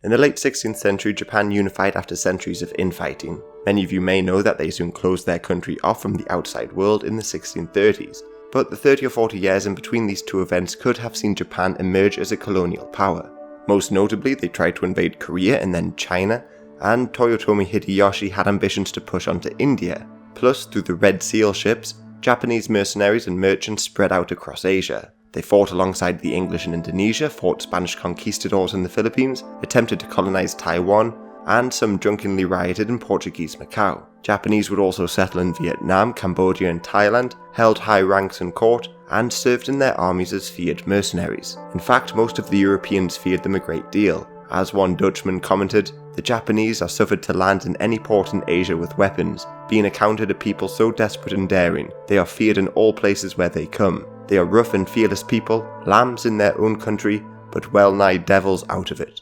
In the late 16th century, Japan unified after centuries of infighting. Many of you may know that they soon closed their country off from the outside world in the 1630s, but the 30 or 40 years in between these two events could have seen Japan emerge as a colonial power. Most notably, they tried to invade Korea and then China, and Toyotomi Hideyoshi had ambitions to push onto India. Plus, through the Red Seal ships, Japanese mercenaries and merchants spread out across Asia. They fought alongside the English in Indonesia, fought Spanish conquistadors in the Philippines, attempted to colonize Taiwan, and some drunkenly rioted in Portuguese Macau. Japanese would also settle in Vietnam, Cambodia and Thailand, held high ranks in court, and served in their armies as feared mercenaries. In fact, most of the Europeans feared them a great deal. As one Dutchman commented, "The Japanese are suffered to land in any port in Asia with weapons, being accounted a people so desperate and daring, they are feared in all places where they come. They are rough and fearless people, lambs in their own country, but well nigh devils out of it."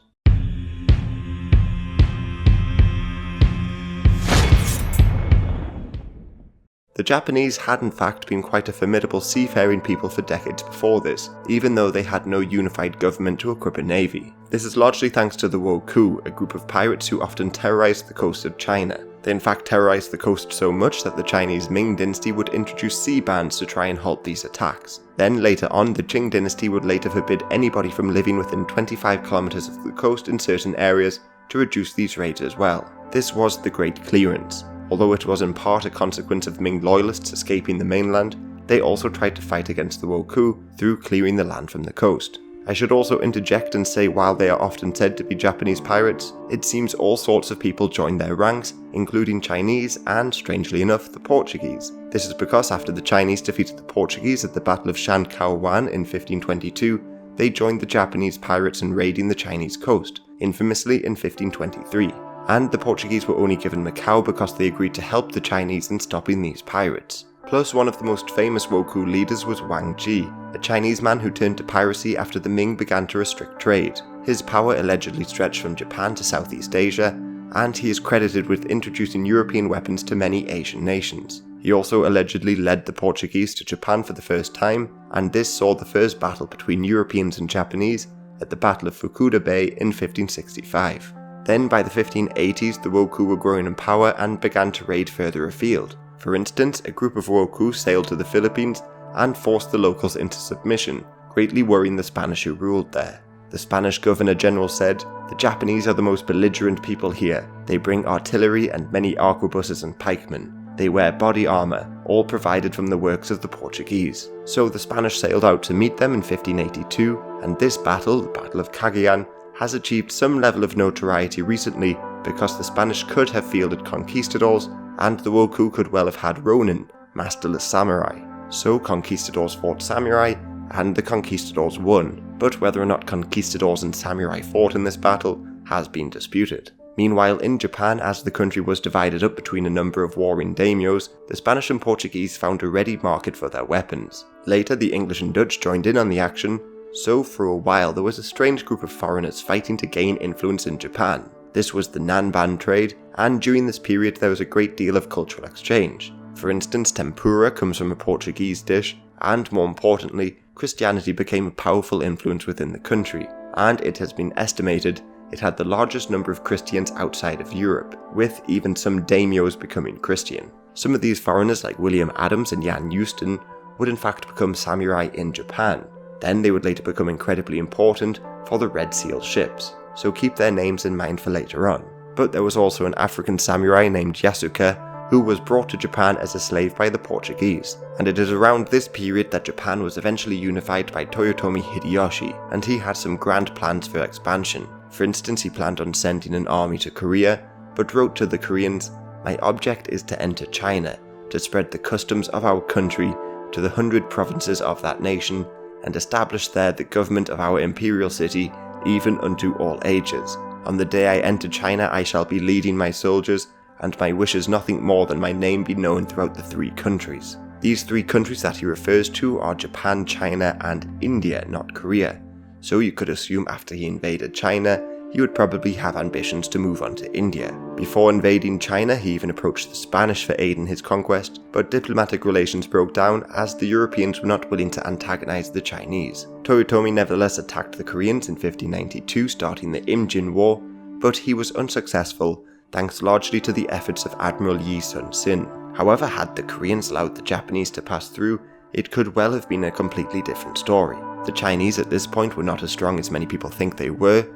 The Japanese had in fact been quite a formidable seafaring people for decades before this, even though they had no unified government to equip a navy. This is largely thanks to the Wokou, a group of pirates who often terrorized the coast of China. They in fact terrorized the coast so much that the Chinese Ming dynasty would introduce sea bans to try and halt these attacks. Then later on, the Qing dynasty would later forbid anybody from living within 25 kilometers of the coast in certain areas to reduce these raids as well. This was the Great Clearance. Although it was in part a consequence of Ming loyalists escaping the mainland, they also tried to fight against the Wokou through clearing the land from the coast. I should also interject and say, while they are often said to be Japanese pirates, it seems all sorts of people joined their ranks, including Chinese and, strangely enough, the Portuguese. This is because after the Chinese defeated the Portuguese at the Battle of Shan Kao Wan in 1522, they joined the Japanese pirates in raiding the Chinese coast, infamously in 1523. And the Portuguese were only given Macau because they agreed to help the Chinese in stopping these pirates. Plus, one of the most famous Wokou leaders was Wang Ji, a Chinese man who turned to piracy after the Ming began to restrict trade. His power allegedly stretched from Japan to Southeast Asia, and he is credited with introducing European weapons to many Asian nations. He also allegedly led the Portuguese to Japan for the first time, and this saw the first battle between Europeans and Japanese at the Battle of Fukuda Bay in 1565. Then by the 1580s, the Wokou were growing in power and began to raid further afield. For instance, a group of Wokou sailed to the Philippines and forced the locals into submission, greatly worrying the Spanish who ruled there. The Spanish Governor General said, "The Japanese are the most belligerent people here. They bring artillery and many arquebuses and pikemen. They wear body armor, all provided from the works of the Portuguese." So the Spanish sailed out to meet them in 1582, and this battle, the Battle of Cagayan, has achieved some level of notoriety recently because the Spanish could have fielded conquistadors and the Wokou could well have had ronin, masterless samurai. So conquistadors fought samurai and the conquistadors won, but whether or not conquistadors and samurai fought in this battle has been disputed. Meanwhile, in Japan, as the country was divided up between a number of warring daimyos, the Spanish and Portuguese found a ready market for their weapons. Later, the English and Dutch joined in on the action, so for a while there was a strange group of foreigners fighting to gain influence in Japan. This was the Nanban trade, and during this period there was a great deal of cultural exchange. For instance, tempura comes from a Portuguese dish, and more importantly, Christianity became a powerful influence within the country, and it has been estimated it had the largest number of Christians outside of Europe, with even some daimyos becoming Christian. Some of these foreigners, like William Adams and Jan Houston, would in fact become samurai in Japan. Then they would later become incredibly important for the Red Seal ships, so keep their names in mind for later on. But there was also an African samurai named Yasuke who was brought to Japan as a slave by the Portuguese, and it is around this period that Japan was eventually unified by Toyotomi Hideyoshi, and he had some grand plans for expansion. For instance, he planned on sending an army to Korea, but wrote to the Koreans, "My object is to enter China, to spread the customs of our country to the 100 provinces of that nation, and establish there the government of our imperial city, even unto all ages. On the day I enter China I shall be leading my soldiers, and my wish is nothing more than my name be known throughout the 3 countries. These 3 countries that he refers to are Japan, China, and India, not Korea. So you could assume after he invaded China, he would probably have ambitions to move on to India. Before invading China, he even approached the Spanish for aid in his conquest, but diplomatic relations broke down as the Europeans were not willing to antagonize the Chinese. Toyotomi nevertheless attacked the Koreans in 1592, starting the Imjin War, but he was unsuccessful thanks largely to the efforts of Admiral Yi Sun-sin. However, had the Koreans allowed the Japanese to pass through, it could well have been a completely different story. The Chinese at this point were not as strong as many people think they were,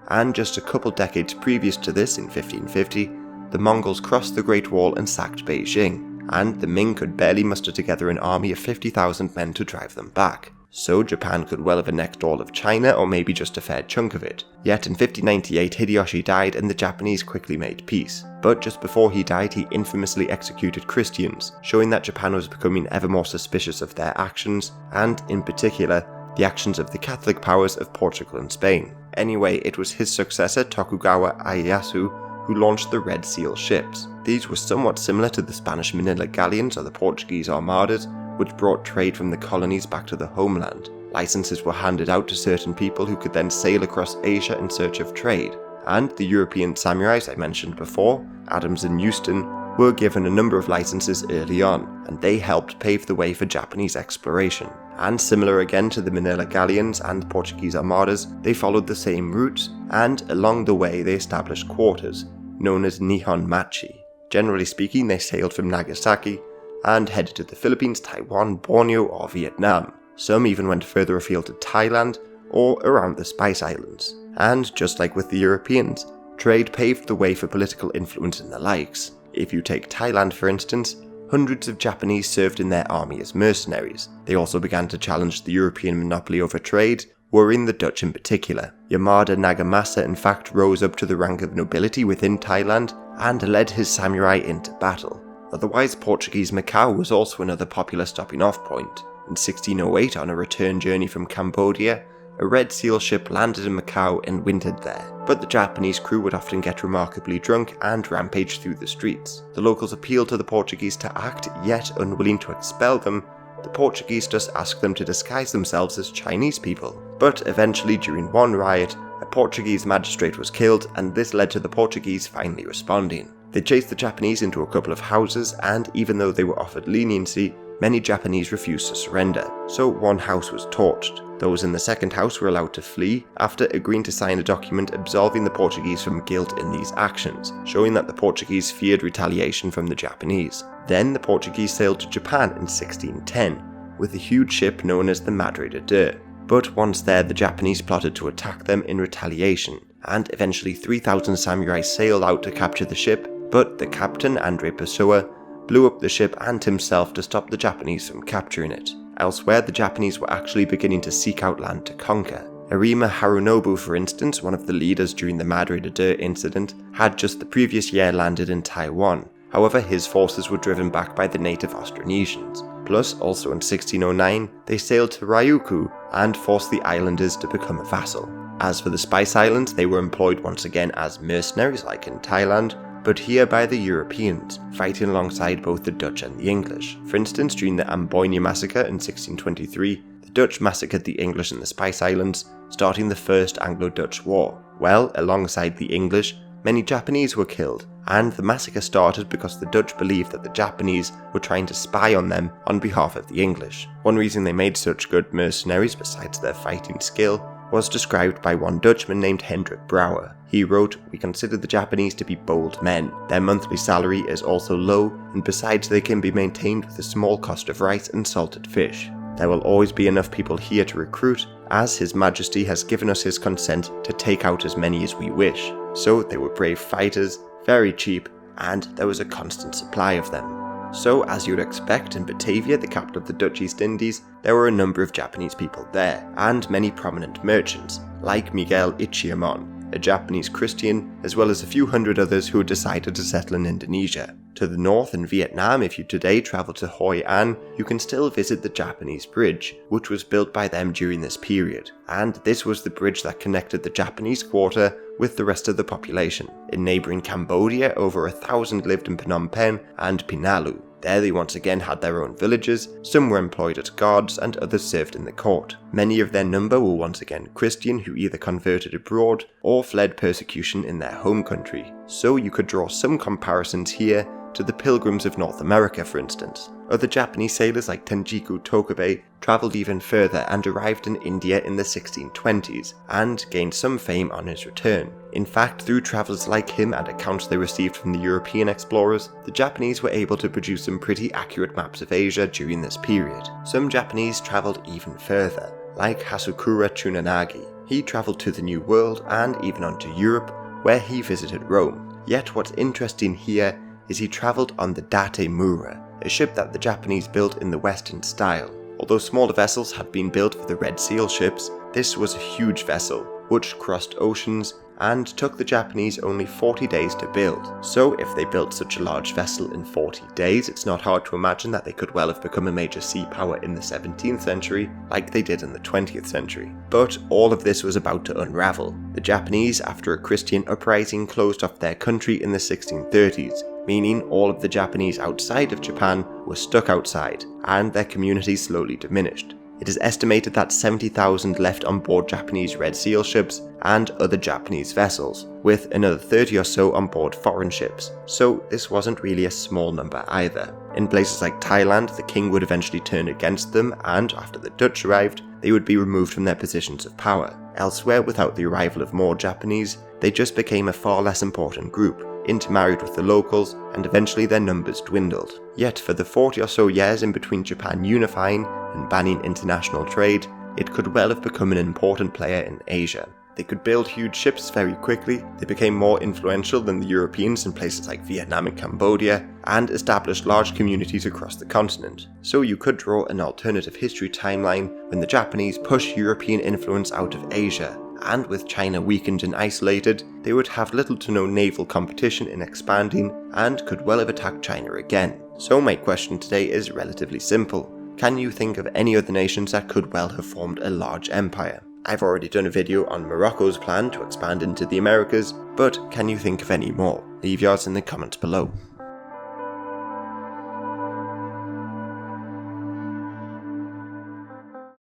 and just a couple decades previous to this, in 1550, the Mongols crossed the Great Wall and sacked Beijing, and the Ming could barely muster together an army of 50,000 men to drive them back. So Japan could well have annexed all of China, or maybe just a fair chunk of it. Yet in 1598 Hideyoshi died and the Japanese quickly made peace. But just before he died, he infamously executed Christians, showing that Japan was becoming ever more suspicious of their actions, and in particular, the actions of the Catholic powers of Portugal and Spain. Anyway, it was his successor Tokugawa Ieyasu who launched the Red Seal ships. These were somewhat similar to the Spanish Manila galleons or the Portuguese armadas, which brought trade from the colonies back to the homeland. Licenses were handed out to certain people who could then sail across Asia in search of trade, and the European samurais I mentioned before, Adams and Euston, were given a number of licenses early on, and they helped pave the way for Japanese exploration. And similar again to the Manila galleons and Portuguese armadas, they followed the same routes, and along the way they established quarters, known as Nihon Machi. Generally speaking, they sailed from Nagasaki and headed to the Philippines, Taiwan, Borneo, or Vietnam. Some even went further afield to Thailand or around the Spice Islands. And just like with the Europeans, trade paved the way for political influence and the likes. If you take Thailand for instance, hundreds of Japanese served in their army as mercenaries. They also began to challenge the European monopoly over trade, worrying the Dutch in particular. Yamada Nagamasa in fact rose up to the rank of nobility within Thailand and led his samurai into battle. Otherwise, Portuguese Macau was also another popular stopping off point. In 1608, on a return journey from Cambodia, a Red Seal ship landed in Macau and wintered there, but the Japanese crew would often get remarkably drunk and rampage through the streets. The locals appealed to the Portuguese to act, yet unwilling to expel them, the Portuguese just asked them to disguise themselves as Chinese people. But eventually, during one riot, a Portuguese magistrate was killed, and this led to the Portuguese finally responding. They chased the Japanese into a couple of houses, and even though they were offered leniency, many Japanese refused to surrender, so one house was torched. Those in the second house were allowed to flee after agreeing to sign a document absolving the Portuguese from guilt in these actions, showing that the Portuguese feared retaliation from the Japanese. Then the Portuguese sailed to Japan in 1610 with a huge ship known as the Madre de Deux. But once there, the Japanese plotted to attack them in retaliation, and eventually 3,000 samurai sailed out to capture the ship, but the captain, Andre Pessoa, blew up the ship and himself to stop the Japanese from capturing it. Elsewhere, the Japanese were actually beginning to seek out land to conquer. Arima Harunobu, for instance, one of the leaders during the Madre de Deux incident, had just the previous year landed in Taiwan. However, his forces were driven back by the native Austronesians. Plus, also in 1609, they sailed to Ryukyu and forced the islanders to become a vassal. As for the Spice Islands, they were employed once again as mercenaries like in Thailand, but here by the Europeans, fighting alongside both the Dutch and the English. For instance, during the Amboyna Massacre in 1623, the Dutch massacred the English in the Spice Islands, starting the First Anglo-Dutch War. Well, alongside the English, many Japanese were killed, and the massacre started because the Dutch believed that the Japanese were trying to spy on them on behalf of the English. One reason they made such good mercenaries, besides their fighting skill, was described by one Dutchman named Hendrik Brouwer. He wrote, "We consider the Japanese to be bold men. Their monthly salary is also low, and besides they can be maintained with a small cost of rice and salted fish. There will always be enough people here to recruit, as His Majesty has given us his consent to take out as many as we wish." So they were brave fighters, very cheap, and there was a constant supply of them. So, as you'd expect, in Batavia, the capital of the Dutch East Indies, there were a number of Japanese people there, and many prominent merchants, like Miguel Ichiamon, a Japanese Christian, as well as a few hundred others who had decided to settle in Indonesia. To the north, in Vietnam, if you today travel to Hoi An, you can still visit the Japanese Bridge, which was built by them during this period, and this was the bridge that connected the Japanese quarter with the rest of the population. In neighbouring Cambodia, over 1,000 lived in Phnom Penh and Pinalu. There they once again had their own villages, some were employed as guards and others served in the court. Many of their number were once again Christian who either converted abroad or fled persecution in their home country. So you could draw some comparisons here to the pilgrims of North America, for instance. Other Japanese sailors like Tenjiku Tokubei travelled even further and arrived in India in the 1620s, and gained some fame on his return. In fact, through travellers like him and accounts they received from the European explorers, the Japanese were able to produce some pretty accurate maps of Asia during this period. Some Japanese travelled even further, like Hasukura Tsunanagi. He travelled to the New World and even onto Europe, where he visited Rome. Yet what's interesting here is he travelled on the Date Mura, a ship that the Japanese built in the Western style. Although smaller vessels had been built for the Red Seal ships, this was a huge vessel, which crossed oceans and took the Japanese only 40 days to build. So if they built such a large vessel in 40 days, it's not hard to imagine that they could well have become a major sea power in the 17th century, like they did in the 20th century. But all of this was about to unravel. The Japanese, after a Christian uprising, closed off their country in the 1630s, meaning all of the Japanese outside of Japan were stuck outside, and their community slowly diminished. It is estimated that 70,000 left on board Japanese Red Seal ships and other Japanese vessels, with another 30 or so on board foreign ships, so this wasn't really a small number either. In places like Thailand, the king would eventually turn against them, and after the Dutch arrived, they would be removed from their positions of power. Elsewhere, without the arrival of more Japanese, they just became a far less important group, intermarried with the locals, and eventually their numbers dwindled. Yet for the 40 or so years in between Japan unifying and banning international trade, it could well have become an important player in Asia. They could build huge ships very quickly, they became more influential than the Europeans in places like Vietnam and Cambodia, and established large communities across the continent. So you could draw an alternative history timeline when the Japanese pushed European influence out of Asia, and with China weakened and isolated, they would have little to no naval competition in expanding and could well have attacked China again. So my question today is relatively simple. Can you think of any other nations that could well have formed a large empire? I've already done a video on Morocco's plan to expand into the Americas, but can you think of any more? Leave yours in the comments below.